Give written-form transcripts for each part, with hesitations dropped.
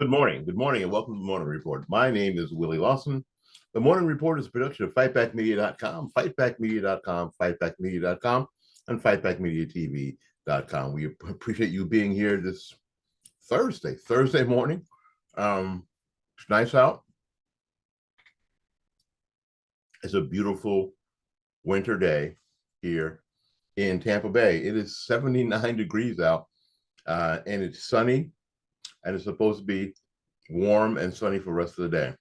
Good morning, and welcome to the Morning Report. My name is Willie Lawson. The Morning Report is a production of fightbackmedia.com, fightbackmedia.com, fightbackmedia.com, and fightbackmediatv.com. We appreciate you being here this Thursday morning. It's nice out. It's a beautiful winter day here in Tampa Bay. It is 79 degrees out, and it's sunny, and it's supposed to be warm and sunny for the rest of the day.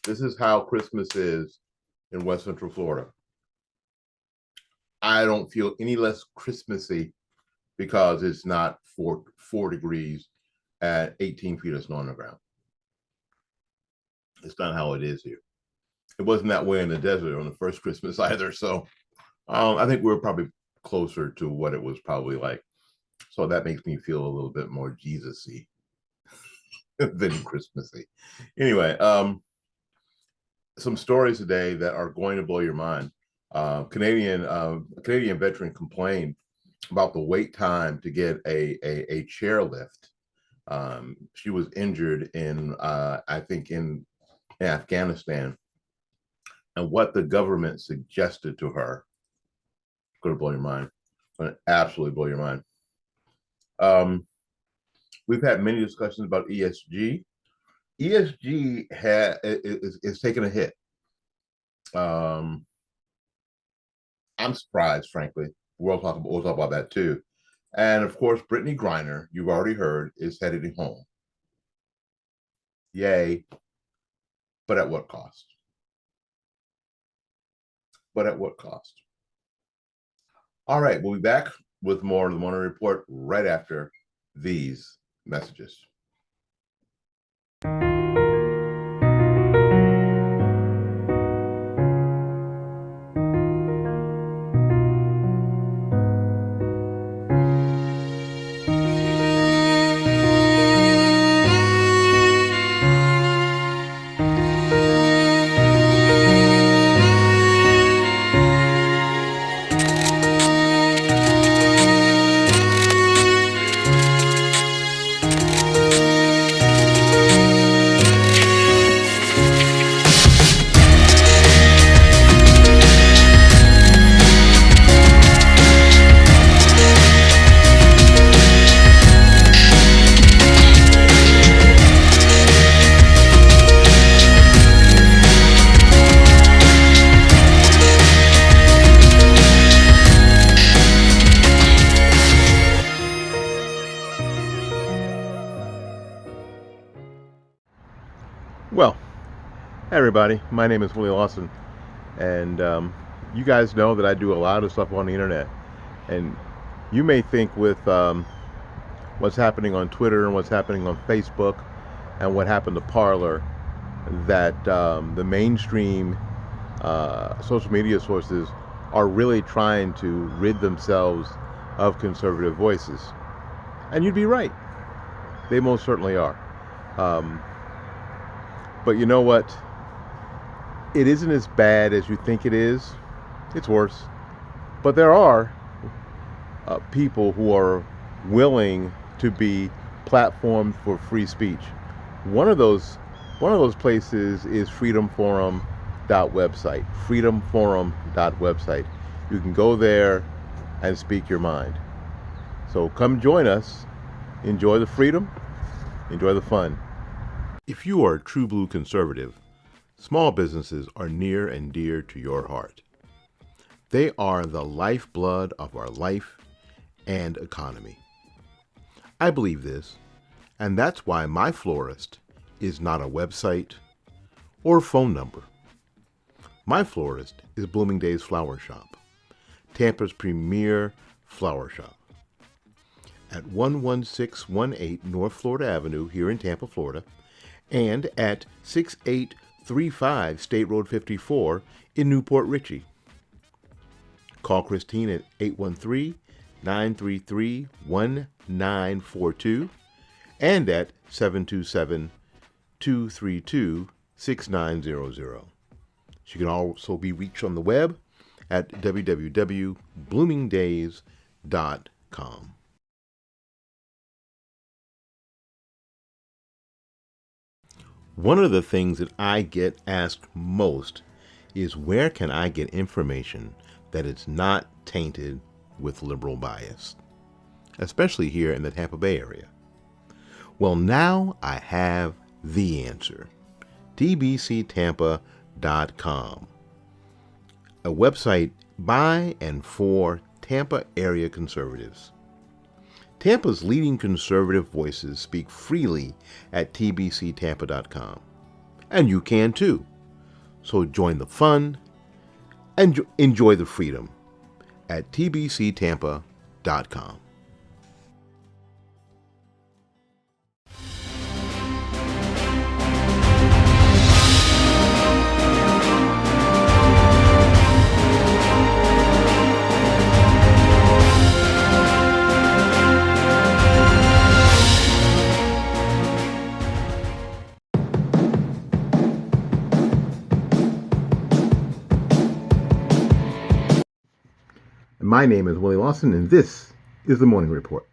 This is how Christmas is in West Central Florida. I don't feel any less Christmassy because it's not four degrees at 18 feet of snow on the ground. It's not how it is here. It wasn't that way in the desert on the first Christmas either. So I think we're probably closer to what it was probably like. So that makes me feel a little bit more Jesus-y than Christmassy. Anyway, some stories today that are going to blow your mind. Canadian veteran complained about the wait time to get a chairlift. She was injured in I think in Afghanistan, and what the government suggested to her going to blow your mind. Going to absolutely blow your mind. We've had many discussions about ESG. ESG is taking a hit. I'm surprised, frankly. We'll talk about that too. And of course, Brittany Griner, you've already heard, is headed home. Yay. But at what cost? But at what cost? All right, we'll be back with more of the Morning Report right after these messages. Well, hey everybody, my name is Willie Lawson, and you guys know that I do a lot of stuff on the internet, and you may think with what's happening on Twitter and what's happening on Facebook and what happened to Parler that the mainstream social media sources are really trying to rid themselves of conservative voices, and you'd be right. They most certainly are. But you know what? It isn't as bad as you think it is. It's worse. But there are people who are willing to be platformed for free speech. One of those places is freedomforum.website. Freedomforum.website. You can go there and speak your mind. So come join us. Enjoy the freedom. Enjoy the fun. If you are a true blue conservative, small businesses are near and dear to your heart. They are the lifeblood of our life and economy. I believe this, and that's why my florist is not a website or phone number. My florist is Blooming Days Flower Shop, Tampa's premier flower shop. At 11618 North Florida Avenue here in Tampa, Florida, and at 6835 State Road 54 in Newport Richey. Call Christine at 813-933-1942 and at 727-232-6900. She can also be reached on the web at www.bloomingdays.com. One of the things that I get asked most is where can I get information that is not tainted with liberal bias, especially here in the Tampa Bay area. Well, now I have the answer. tbctampa.com, a website by and for Tampa area conservatives. Tampa's leading conservative voices speak freely at tbctampa.com, and you can too. So join the fun and enjoy the freedom at tbctampa.com. My name is Willie Lawson, and this is the Morning Report.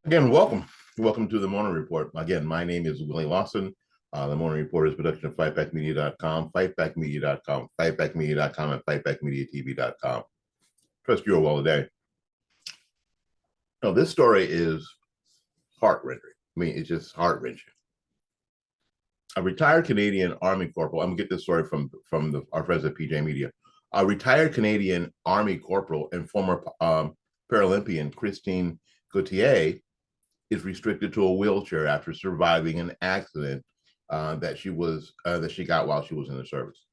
Again, welcome. Welcome to the Morning Report. Again, my name is Willie Lawson. The Morning Report is a production of fightbackmedia.com, fightbackmedia.com, fightbackmedia.com, and fightbackmediatv.com. Trust you are well today. Now, this story is heart-wrenching. I mean, it's just heart-wrenching. A retired Canadian Army corporal, I'm going to get this story from our friends at PJ Media. A retired Canadian Army corporal and former Paralympian Christine Gauthier is restricted to a wheelchair after surviving an accident that she got while she was in the service.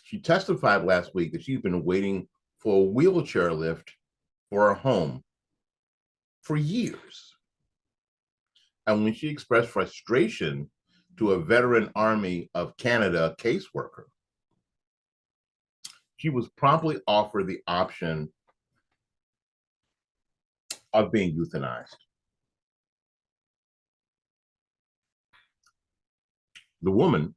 She testified last week that she's been waiting for a wheelchair lift for her home for years. And when she expressed frustration to a veteran Army of Canada caseworker, she was promptly offered the option of being euthanized. The woman,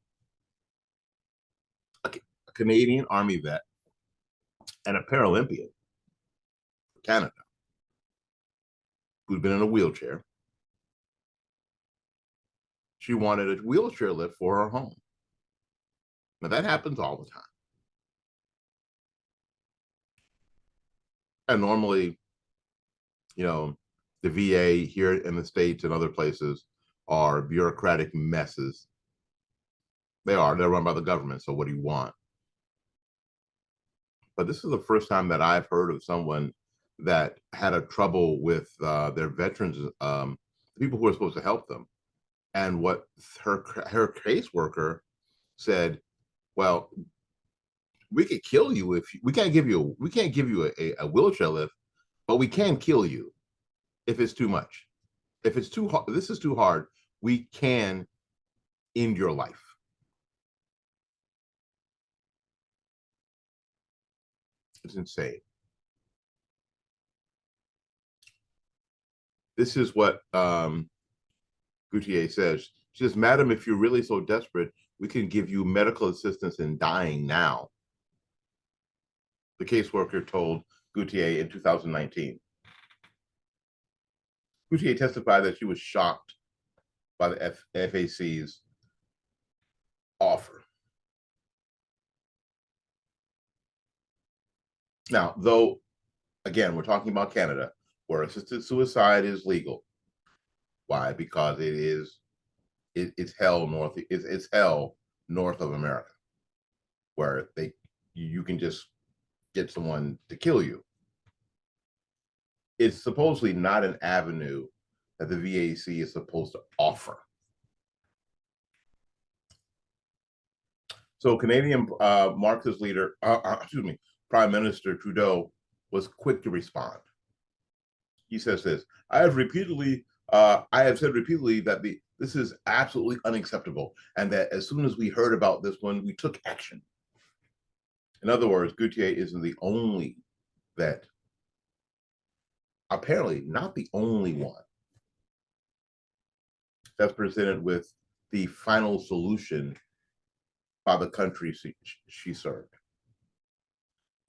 a Canadian Army vet and a Paralympian for Canada, who'd been in a wheelchair, she wanted a wheelchair lift for her home. Now, that happens all the time. And normally, the VA here in the States and other places are bureaucratic messes. They're run by the government, so what do you want? But this is the first time that I've heard of someone that had a trouble with their veterans, the people who are supposed to help them. And what her caseworker said, well, we could kill you if we can't give you a wheelchair lift, but we can kill you if it's too much. If it's too hard, this is too hard, we can end your life. It's insane. This is what Gauthier says. She says, "Madam, if you're really so desperate, we can give you medical assistance in dying now," the caseworker told Gauthier in 2019. Gauthier testified that she was shocked by the FAC's offer. Now, though, again, we're talking about Canada, where assisted suicide is legal. Why? Because it's hell north. It's hell north of America, where you can just get someone to kill you. It's supposedly not an avenue that the VAC is supposed to offer. So Canadian Marxist leader, Prime Minister Trudeau was quick to respond. He says this: I have said repeatedly that this is absolutely unacceptable, and that as soon as we heard about this one, we took action. In other words, Gauthier isn't the only vet, apparently not the only one, that's presented with the final solution by the country she served.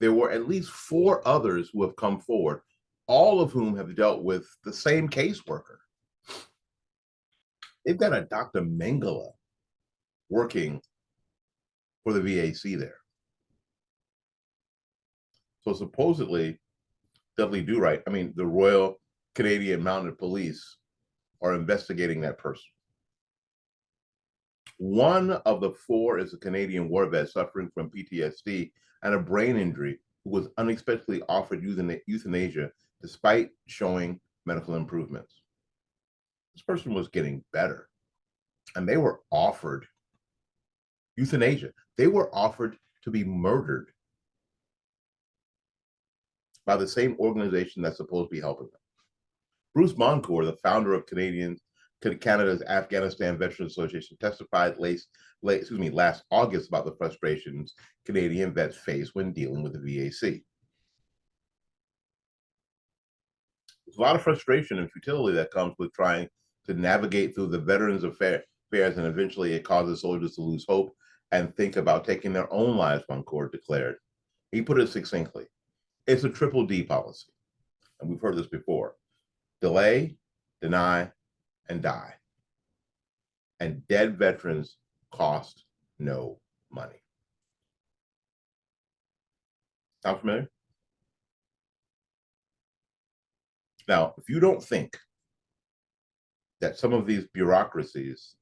there were at least 4 others who have come forward, all of whom have dealt with the same caseworker. They've got a Dr. Mengele working for the VAC there. So supposedly, Dudley Do-Right, the Royal Canadian Mounted Police, are investigating that person. One of the 4 is a Canadian war vet suffering from PTSD and a brain injury who was unexpectedly offered euthanasia despite showing medical improvements. This person was getting better, and they were offered euthanasia. They were offered to be murdered by the same organization that's supposed to be helping them. Bruce Moncourt, the founder of Canada's Afghanistan Veterans Association, testified last August about the frustrations Canadian vets face when dealing with the VAC. There's a lot of frustration and futility that comes with trying to navigate through the veterans' affairs, and eventually it causes soldiers to lose hope and think about taking their own lives, Moncourt declared. He put it succinctly: it's a triple D policy, and we've heard this before: delay, deny, and die. And dead veterans cost no money. Sound familiar? Now, if you don't think that some of these bureaucracies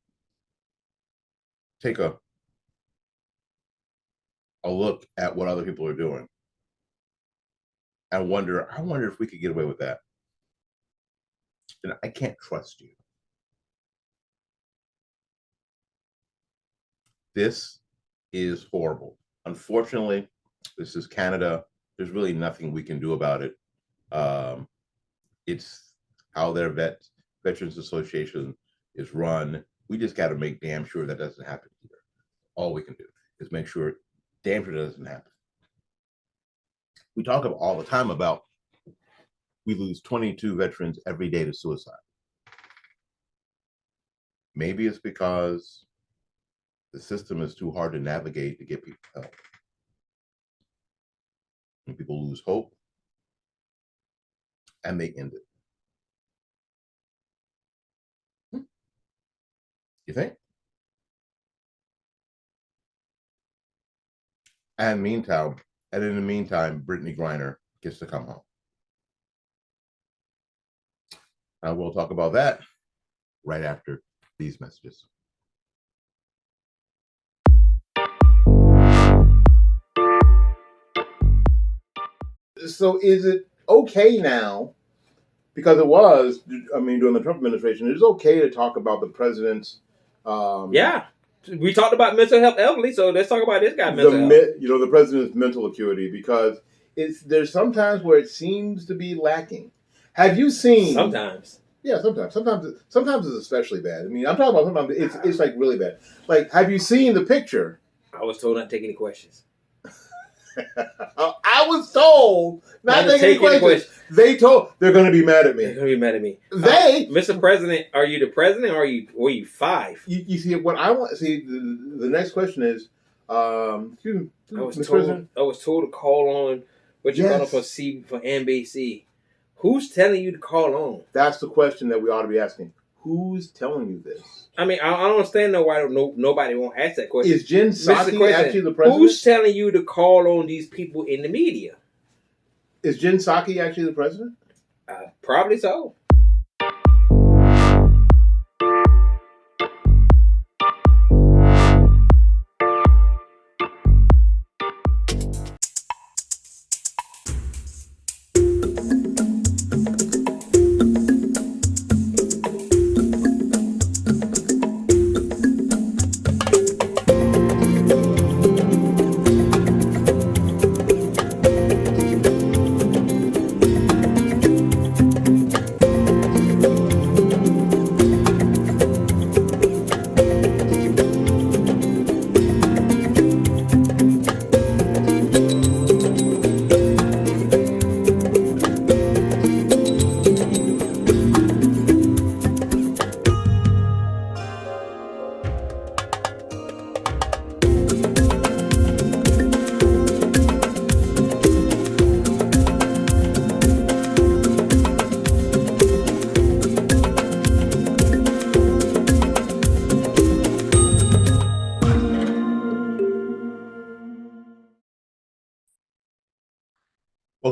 take a look at what other people are doing and I wonder if we could get away with that, then I can't trust you. This is horrible. Unfortunately, this is Canada. There's really nothing we can do about it. It's how their Veterans Association is run. We just got to make damn sure that doesn't happen here. All we can do is make sure damn sure that doesn't happen. We talk all the time about we lose 22 veterans every day to suicide. Maybe it's because the system is too hard to navigate to get people help. And people lose hope and they end it. You think? And in the meantime, Brittany Griner gets to come home. And we'll talk about that right after these messages. So is it okay now, because it was, during the Trump administration, it is okay to talk about the president's... yeah. We talked about mental health elderly, so let's talk about this guy's mental health. The president's mental acuity, because there's sometimes where it seems to be lacking. Have you seen... Sometimes. Yeah, sometimes. Sometimes it's especially bad. I'm talking about sometimes it's like really bad. Like, have you seen the picture? I was told not to take any questions. I was told not to take any questions. They're going to be mad at me. They're going to be mad at me. Mr. President, are you the president or are you 5? You see, what I want... See, the next question is... excuse me, Mr. President? I was told to call on what you call for NBC. Who's telling you to call on? That's the question that we ought to be asking. Who's telling you this? I don't understand why nobody won't ask that question. Is Jen Psaki actually the president? Who's telling you to call on these people in the media? Is Jen Psaki actually the president? Probably so.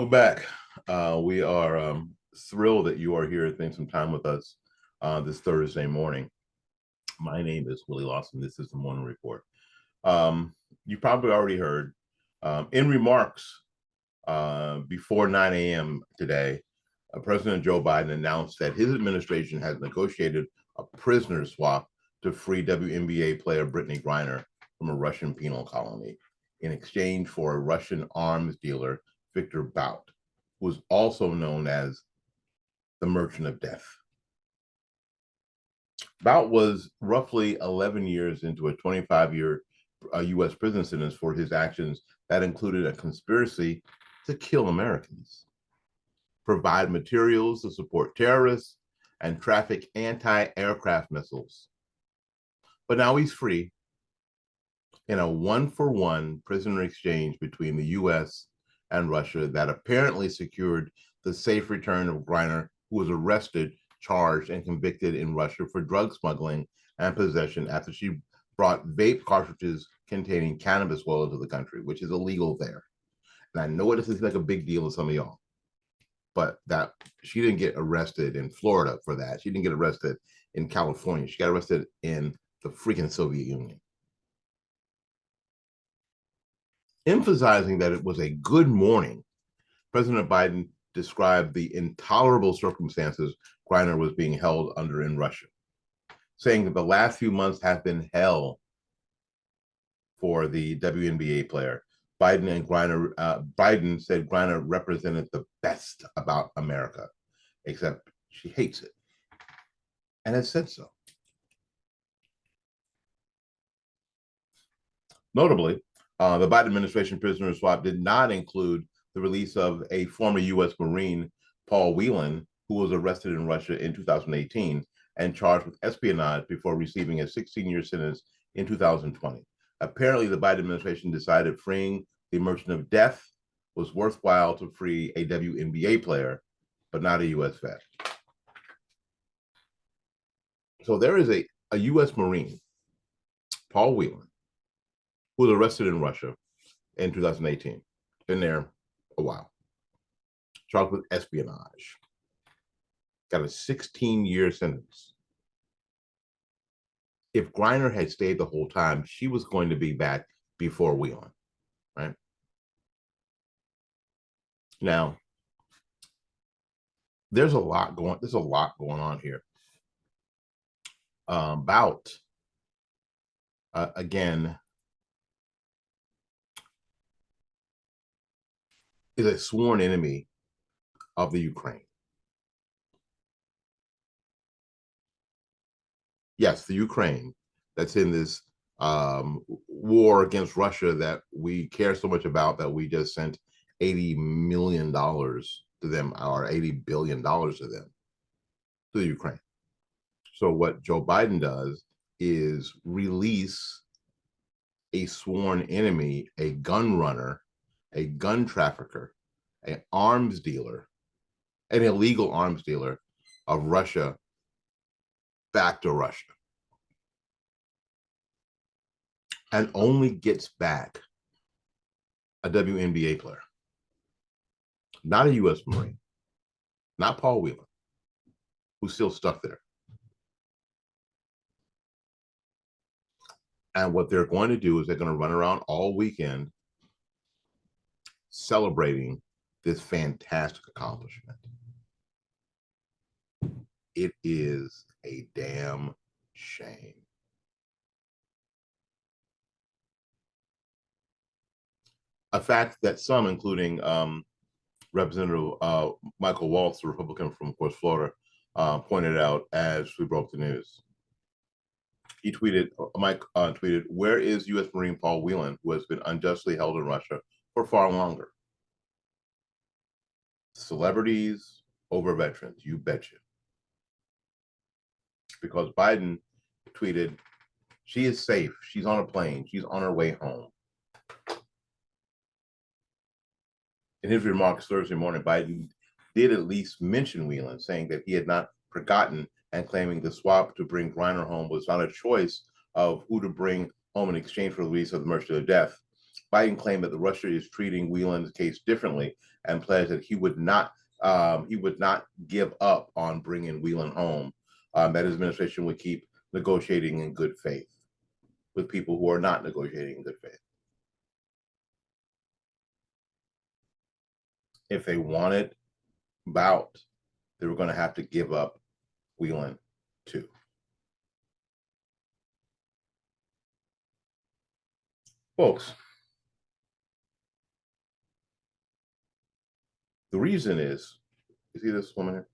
Welcome back. We are thrilled that you are here spending some time with us this Thursday morning. My name is Willie Lawson. This is the Morning Report. You probably already heard in remarks before 9 a.m. today, President Joe Biden announced that his administration has negotiated a prisoner swap to free WNBA player Brittany Griner from a Russian penal colony in exchange for a Russian arms dealer, Victor Bout, who was also known as the Merchant of Death. Bout was roughly 11 years into a 25-year U.S. prison sentence for his actions that included a conspiracy to kill Americans, provide materials to support terrorists, and traffic anti-aircraft missiles. But now he's free in a one-for-one prisoner exchange between the U.S. and Russia that apparently secured the safe return of Griner, who was arrested, charged, and convicted in Russia for drug smuggling and possession after she brought vape cartridges containing cannabis oil into the country, which is illegal there. And I know it doesn't seem like a big deal to some of y'all, but that she didn't get arrested in Florida for that. She didn't get arrested in California. She got arrested in the freaking Soviet Union. Emphasizing that it was a good morning, President Biden described the intolerable circumstances Griner was being held under in Russia, saying that the last few months have been hell for the WNBA player. Biden said Griner represented the best about America, except she hates it, and has said so. Notably, the Biden administration prisoner swap did not include the release of a former U.S. Marine, Paul Whelan, who was arrested in Russia in 2018 and charged with espionage before receiving a 16-year sentence in 2020. Apparently, the Biden administration decided freeing the Merchant of Death was worthwhile to free a WNBA player, but not a U.S. vet. So there is a U.S. Marine, Paul Whelan, who was arrested in Russia in 2018. Been there a while. Charged with espionage. Got a 16-year sentence. If Griner had stayed the whole time, she was going to be back before Whelan, right? Now, there's a lot going on here. Bout, again, is a sworn enemy of the Ukraine. Yes, the Ukraine that's in this war against Russia that we care so much about, that we just sent $80 million to them, or $80 billion to them, to the Ukraine. So what Joe Biden does is release a sworn enemy, a gun runner, a gun trafficker, an arms dealer, an illegal arms dealer of Russia back to Russia, and only gets back a WNBA player, not a U.S. Marine, not Paul Whelan, who's still stuck there. And what they're going to do is they're going to run around all weekend celebrating this fantastic accomplishment. It is a damn shame. A fact that some, including Representative Michael Waltz, a Republican from, of course, Florida, pointed out as we broke the news. He tweeted, Mike tweeted, "Where is U.S. Marine Paul Whelan, who has been unjustly held in Russia for far longer?" Celebrities over veterans, you betcha. Because Biden tweeted, "She is safe. She's on a plane. She's on her way home." In his remarks Thursday morning, Biden did at least mention Whelan, saying that he had not forgotten, and claiming the swap to bring Griner home was not a choice of who to bring home in exchange for the release of the Merchant of Death. Biden claimed that Russia is treating Whelan's case differently and pledged that he would not give up on bringing Whelan home. That his administration would keep negotiating in good faith with people who are not negotiating in good faith. If they wanted Bout, they were going to have to give up Whelan too. Folks, the reason is, you see this woman here?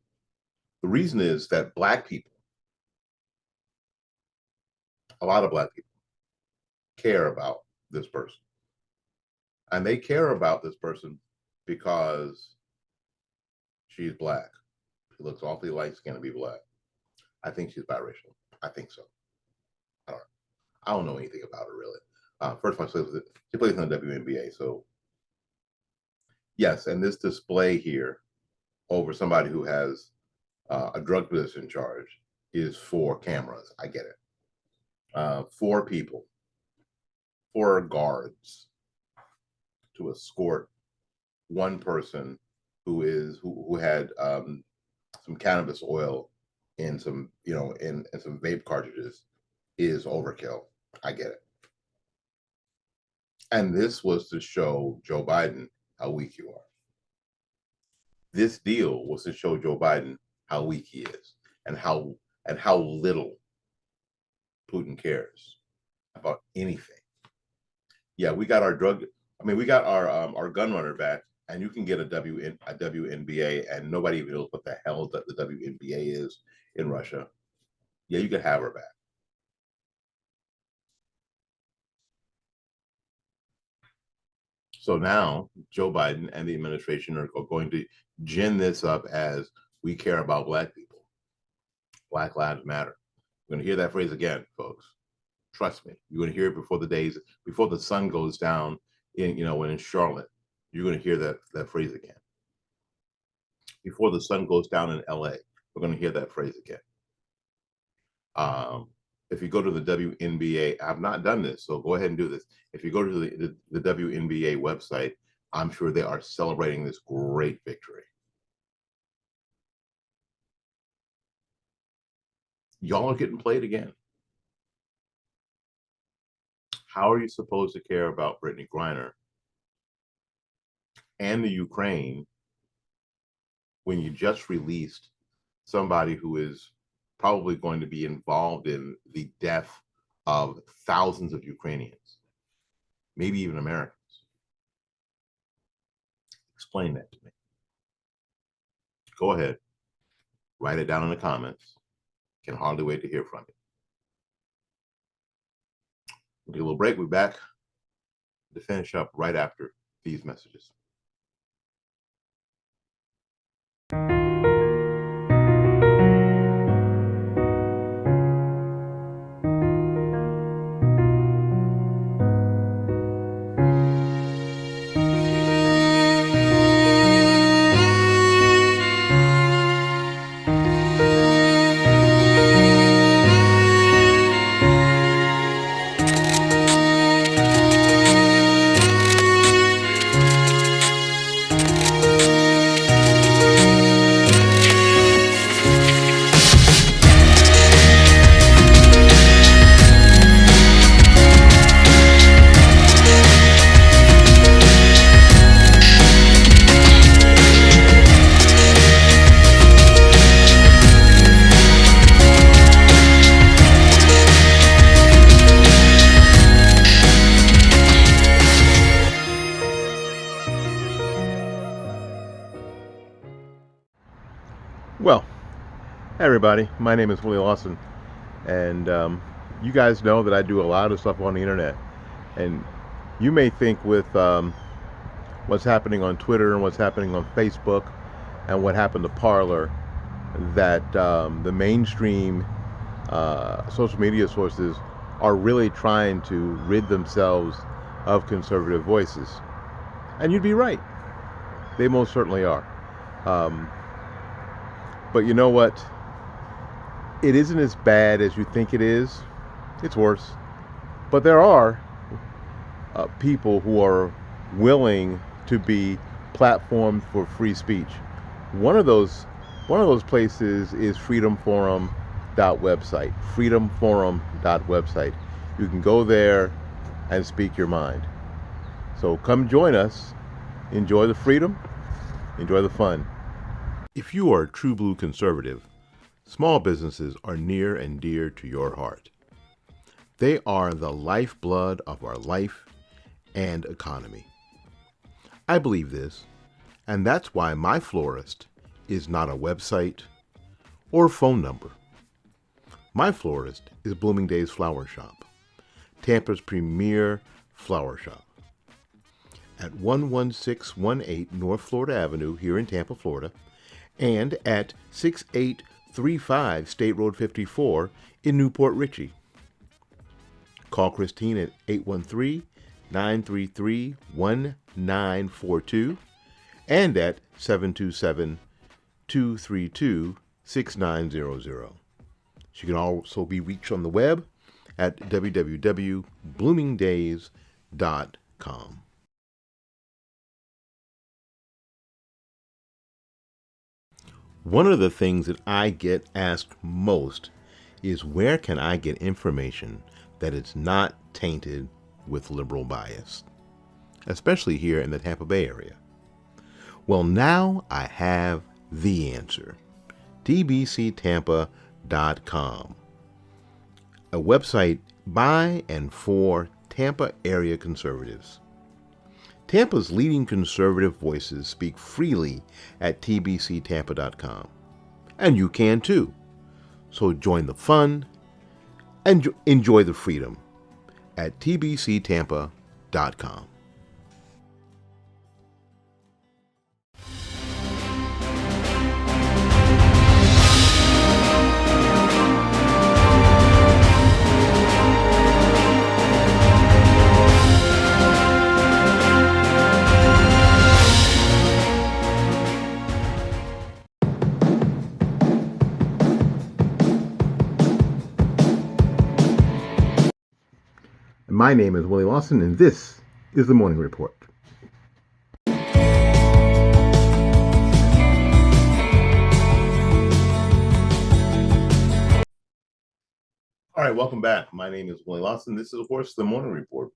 The reason is that Black people, a lot of Black people, care about this person. And they care about this person because she's Black. She looks awfully light-skinned to be Black. I think she's biracial. I think so. I don't know anything about her, really. First of all, she plays in the WNBA, so yes. And this display here over somebody who has a drug business in charge is for cameras. I get it. 4 people, 4 guards to escort one person who had some cannabis oil in some in some vape cartridges is overkill. I get it. And this was to show Joe Biden how weak you are. This deal was to show Joe Biden how weak he is and how little Putin cares about anything. Yeah, we got our gun runner back, and you can get a WNBA, and nobody even knows what the hell the WNBA is in Russia. Yeah, you can have her back. So now Joe Biden and the administration are going to gin this up as we care about Black people. Black Lives Matter. We're going to hear that phrase again, folks. Trust me. You're going to hear it before the sun goes down when in Charlotte. You're going to hear that phrase again. Before the sun goes down in LA, we're going to hear that phrase again. If you go to the WNBA, I've not done this, so go ahead and do this. If you go to the WNBA website, I'm sure they are celebrating this great victory. Y'all are getting played again. How are you supposed to care about Brittany Griner and the Ukraine when you just released somebody who is probably going to be involved in the death of thousands of Ukrainians, maybe even Americans? Explain that to me. Go ahead. Write it down in the comments. Can hardly wait to hear from you. We'll take a little break. We'll be back to finish up right after these messages. Well, hey everybody, my name is Willie Lawson, and you guys know that I do a lot of stuff on the internet, and you may think with what's happening on Twitter and what's happening on Facebook and what happened to Parler that the mainstream social media sources are really trying to rid themselves of conservative voices, and you'd be right. They most certainly are. But you know what? It isn't as bad as you think it is. It's worse. But there are people who are willing to be platformed for free speech. One of those one of those places is freedomforum.website. Freedomforum.website. You can go there and speak your mind. So come join us. Enjoy the freedom. Enjoy the fun. If you are a true blue conservative, small businesses are near and dear to your heart. They are the lifeblood of our life and economy. I believe this, and that's why my florist is not a website or a phone number. My florist is Blooming Days Flower Shop, Tampa's premier flower shop. At 11618 North Florida Avenue here in Tampa, Florida, and at 6835 State Road 54 in Newport Richey. Call Christine at 813-933-1942 and at 727-232-6900. She can also be reached on the web at www.bloomingdays.com. One of the things that I get asked most is where can I get information that is not tainted with liberal bias, especially here in the Tampa Bay area. Well, now I have the answer. tbctampa.com, a website by and for Tampa area conservatives. Tampa's leading conservative voices speak freely at tbctampa.com, and you can too. So join the fun and enjoy the freedom at tbctampa.com. My name is Willie Lawson, and this is the Morning Report. All right, welcome back. My name is Willie Lawson. This is, of course, the Morning Report.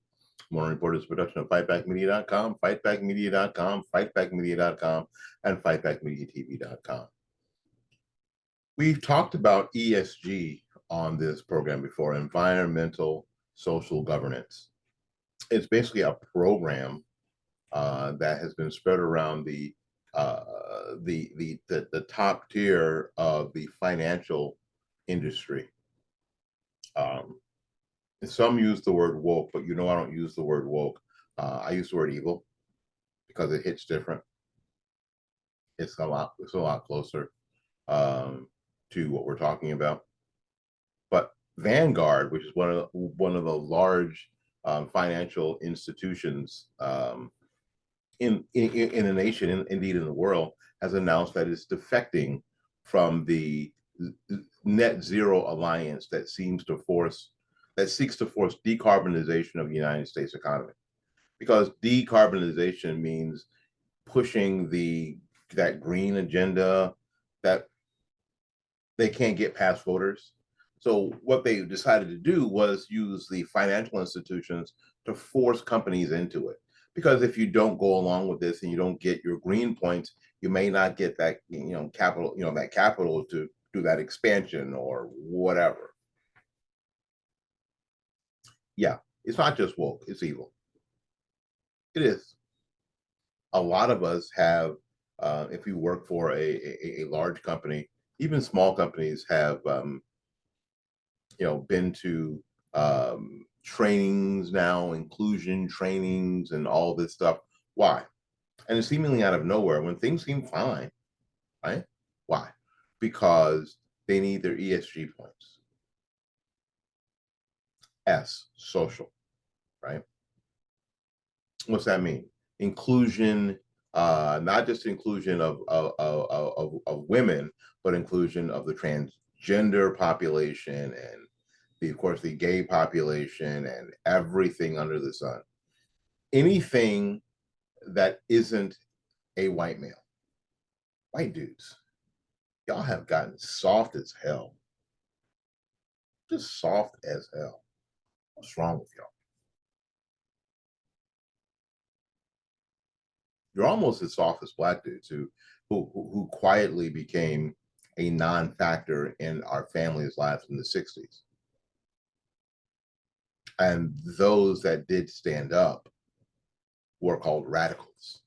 Morning Report is a production of FightBackMedia.com, FightBackMedia.com, FightBackMedia.com, and FightBackMediaTV.com. We've talked about ESG on this program before, environmental social governance. It's basically a program that has been spread around the top tier of the financial industry. Some use the word woke, but I don't use the word woke. I use the word evil because it hits different. It's a lot closer to what we're talking about. But Vanguard, which is one of the large financial institutions in the nation, indeed in the world, has announced that it's defecting from the net zero alliance that seeks to force decarbonization of the United States economy. Because decarbonization means pushing that green agenda that they can't get past voters. So what they decided to do was use the financial institutions to force companies into it. Because if you don't go along with this and you don't get your green points, you may not get that capital, that capital to do that expansion or whatever. Yeah, it's not just woke, it's evil. It is. A lot of us have, if you work for a large company, even small companies have, been to trainings now, inclusion trainings and all this stuff. Why? And it's seemingly out of nowhere when things seem fine, right? Why? Because they need their ESG points. S, social, right? What's that mean? Inclusion, not just inclusion of women, but inclusion of the transgender population and of course the gay population and everything under the sun. anything that isn't a white male. White dudes, y'all have gotten soft as hell. Just soft as hell. What's wrong with y'all? You're almost as soft as black dudes who quietly became a non-factor in our families' lives in the 60s. And those that did stand up were called radicals.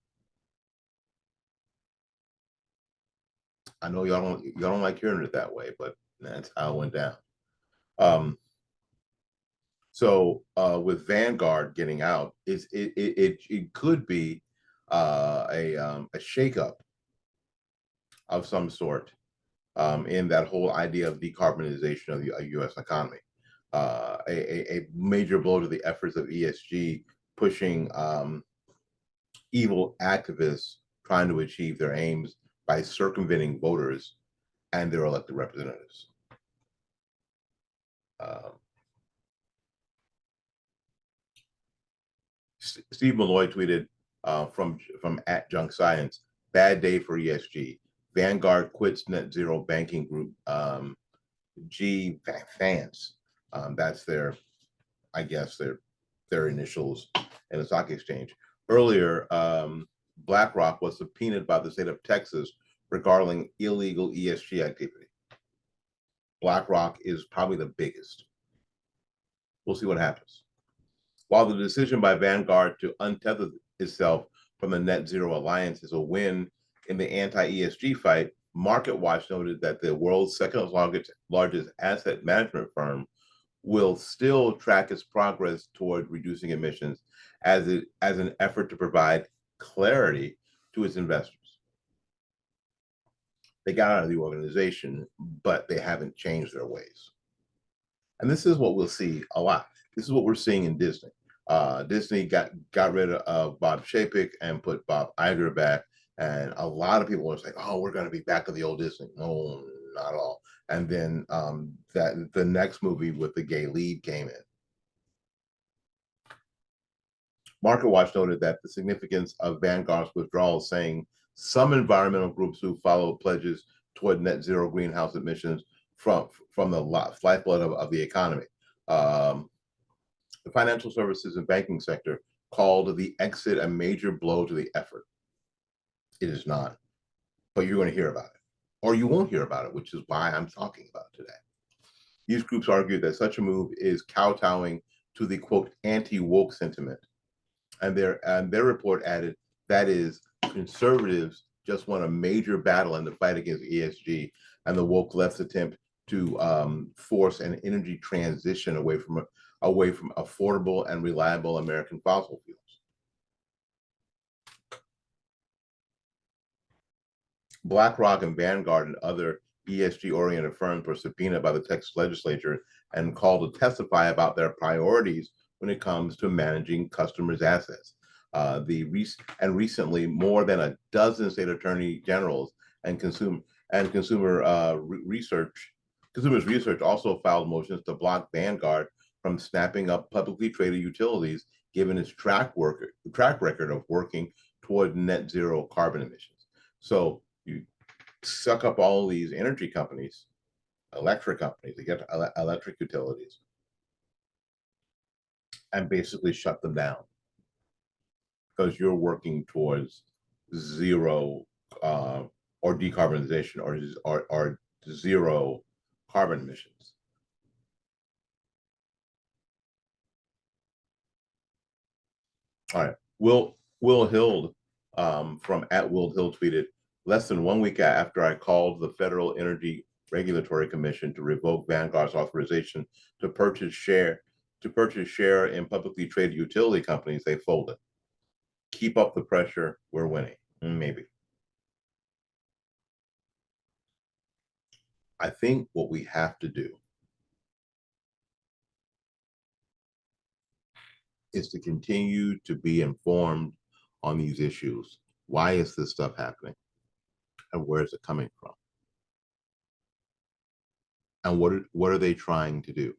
I know y'all don't like hearing it that way, but that's how it went down. So with Vanguard getting out, it could be a shakeup of some sort in that whole idea of decarbonization of the U.S. economy. A major blow to the efforts of ESG pushing evil activists trying to achieve their aims by circumventing voters and their elected representatives. Steve Malloy tweeted from @Junk Science, bad day for ESG. Vanguard quits net zero banking group. G fans. That's their, I guess their initials in the stock exchange. Earlier, BlackRock was subpoenaed by the state of Texas regarding illegal ESG activity. BlackRock is probably the biggest. We'll see what happens. While the decision by Vanguard to untether itself from the Net Zero Alliance is a win in the anti-ESG fight, MarketWatch noted that the world's second largest asset management firm will still track its progress toward reducing emissions as an effort to provide clarity to its investors. They got out of the organization, but they haven't changed their ways. And this is what we'll see a lot. This is what we're seeing in Disney. Disney got rid of Bob Chapek and put Bob Iger back, and a lot of people were saying, "Oh, we're going to be back to the old Disney." No, not at all. And then that the next movie with the gay lead came in. MarketWatch noted that the significance of Vanguard's withdrawal, saying some environmental groups who follow pledges toward net zero greenhouse emissions from the lifeblood of the economy. The financial services and banking sector called the exit a major blow to the effort. It is not, but you're going to hear about it, or you won't hear about it, which is why I'm talking about it today. These groups argue that such a move is kowtowing to the quote anti-woke sentiment, and their report added that is conservatives just won a major battle in the fight against ESG, and the woke left's attempt to force an energy transition away from affordable and reliable American fossil fuels. BlackRock and Vanguard and other ESG-oriented firms were subpoenaed by the Texas legislature and called to testify about their priorities when it comes to managing customers' assets. Recently, more than a dozen state attorney generals and consumers research also filed motions to block Vanguard from snapping up publicly traded utilities, given its track record of working toward net zero carbon emissions. So you suck up all these energy companies, electric companies, they get electric utilities, and basically shut them down because you're working towards zero or decarbonization or zero carbon emissions. All right, Will Hild from @WillHild tweeted, less than 1 week after I called the Federal Energy Regulatory Commission to revoke Vanguard's authorization to purchase share in publicly traded utility companies, they folded. Keep up the pressure, we're winning. Maybe. I think what we have to do is to continue to be informed on these issues. Why is this stuff happening? And where is it coming from? And what are they trying to do?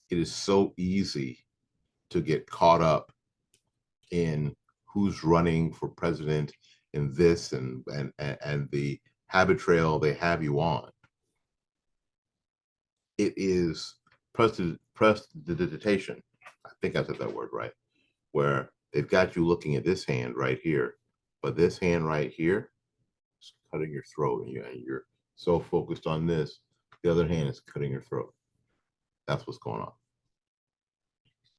It is so easy to get caught up in who's running for president in this and the habit trail they have you on. It is prestidigitation. I think I said that word right, where they've got you looking at this hand right here, but this hand right here is cutting your throat, and you're so focused on this, the other hand is cutting your throat. That's what's going on.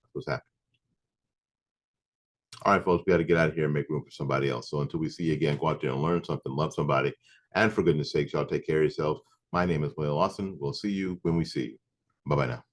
That's what's happening. All right, folks, we got to get out of here and make room for somebody else. So until we see you again, go out there and learn something, love somebody, and for goodness sakes, y'all take care of yourselves. My name is Will Lawson. We'll see you when we see you. Bye-bye now.